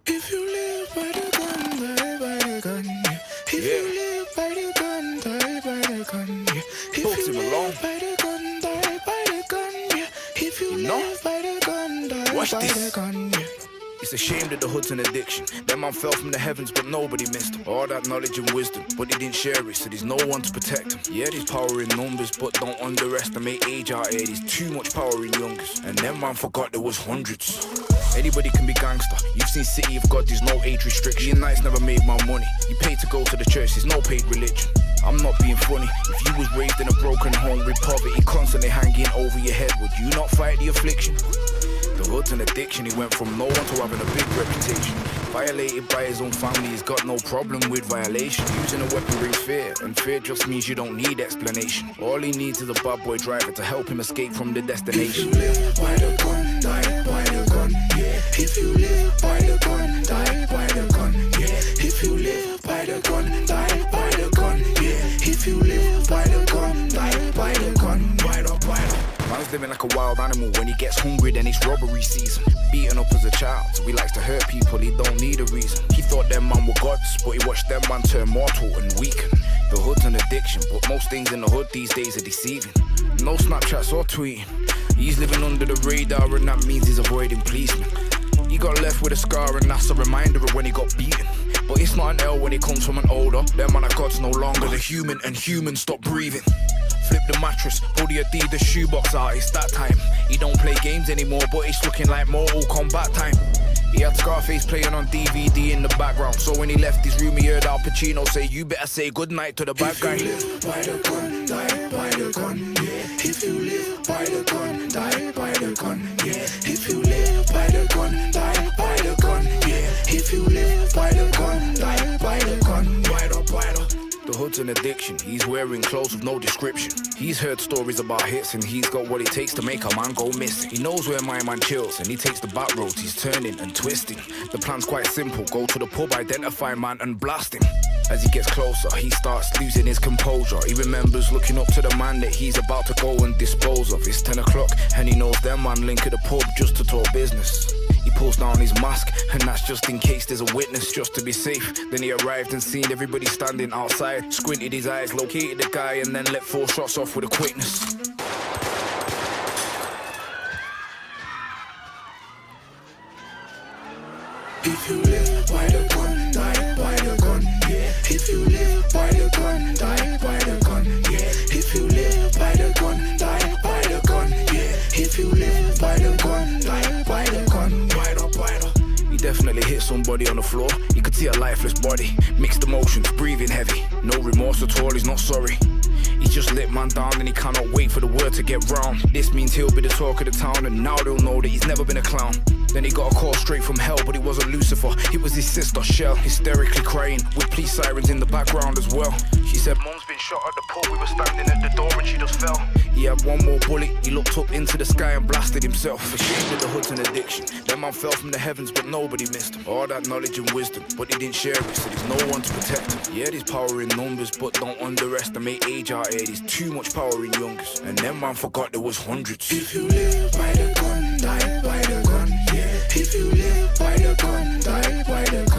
If you live by the gun, die by the gun, yeah. If you live by the gun, die by the gun, yeah. If you Malone. live by the gun, die by the gun, yeah. If you live by the gun, die by the gun, yeah. It's a shame that the hood's an addiction. That man fell from the heavens, but nobody missed him. All that knowledge and wisdom, but he didn't share it, so there's no one to protect him. Yeah, there's power in numbers, but don't underestimate age out here. There's too much power in youngers, and them man forgot there was hundreds. Anybody can be gangster. You've seen City of God, there's no age restriction. Your nights never made my money. You pay to go to the church, there's no paid religion. I'm not being funny. If you was raised in a broken home with poverty constantly hanging over your head, would you not fight the affliction? The hood's an addiction. He went from no one to having a big reputation. Violated by his own family, he's got no problem with violation. Using a weapon brings fear, and fear just means you don't need explanation. All he needs is a bad boy driver to help him escape from the destination. If you live by the gun, die by the gun, yeah. If you live by the gun, die by the gun, yeah. If you live by the gun, die by the gun, yeah. If you live by the gun, die by the gun, right up, right up. Man's living like a wild animal. When he gets hungry, then it's robbery season. Beaten up as a child, so he likes to hurt people, he don't need a reason. He thought them man were gods, but he watched them man turn mortal and weaken. The hood's an addiction, but most things in the hood these days are deceiving. No Snapchats or tweeting. He's living under the radar, and that means he's avoiding policemen. He got left with a scar, and that's a reminder of when he got beaten. But it's not an L when it comes from an older. Them man are gods no longer the human, and humans stop breathing. Flip the mattress, pull the Adidas shoebox out, it's that time. He don't play games anymore, but it's looking like Mortal Kombat time. He had Scarface playing on DVD in the background, so when he left his room he heard Al Pacino say, you better say goodnight to the bad guy. If you live by the gun, die by the gun, yeah. If you live by the gun, die by the gun, yeah. If you live by the gun, die by the gun, yeah. If you live by the gun, die by the gun, right up, right up. The hood's an addiction, he's wearing clothes with no description. He's heard stories about hits and he's got what it takes to make a man go missing. He knows where my man chills and he takes the back roads, he's turning and twisting. The plan's quite simple, go to the pub, identify man and blast him. As he gets closer, he starts losing his composure. He remembers looking up to the man that he's about to go and dispose of. It's 10 o'clock and he knows them man link at the pub just to talk business. He pulls down his mask, and that's just in case there's a witness, just to be safe. Then he arrived and seen everybody standing outside. Squinted his eyes, located the guy, and then let 4 shots off with a quickness. If you live by the gun, die by the gun, yeah. If you live by the gun, die by the gun, yeah. If you live by the gun, die by the gun, yeah. If you live by the gun, die by the gun, right up, right up. He definitely hit somebody on the floor. You could see a lifeless body, mixed emotions, breathing heavy. No remorse at all, he's not sorry. He's just lit man down and he cannot wait for the word to get round. This means he'll be the talk of the town, and now they'll know that he's never been a clown. Then he got a call straight from hell, but it wasn't Lucifer, it was his sister Shell, hysterically crying, with police sirens in the background as well. She said, Mum's been shot at the pub, we were standing at the door and she just fell. He had one more bullet, he looked up into the sky and blasted himself. Ashamed that the hood's an addiction. That man fell from the heavens, but nobody missed him. All that knowledge and wisdom, but he didn't share it, so there's no one to protect him. Yeah, there's power in numbers, but don't underestimate age out here. There's too much power in youngers, and them man forgot there was hundreds. If you live by the gun, die by the gun, yeah. If you live by the gun, die by the gun.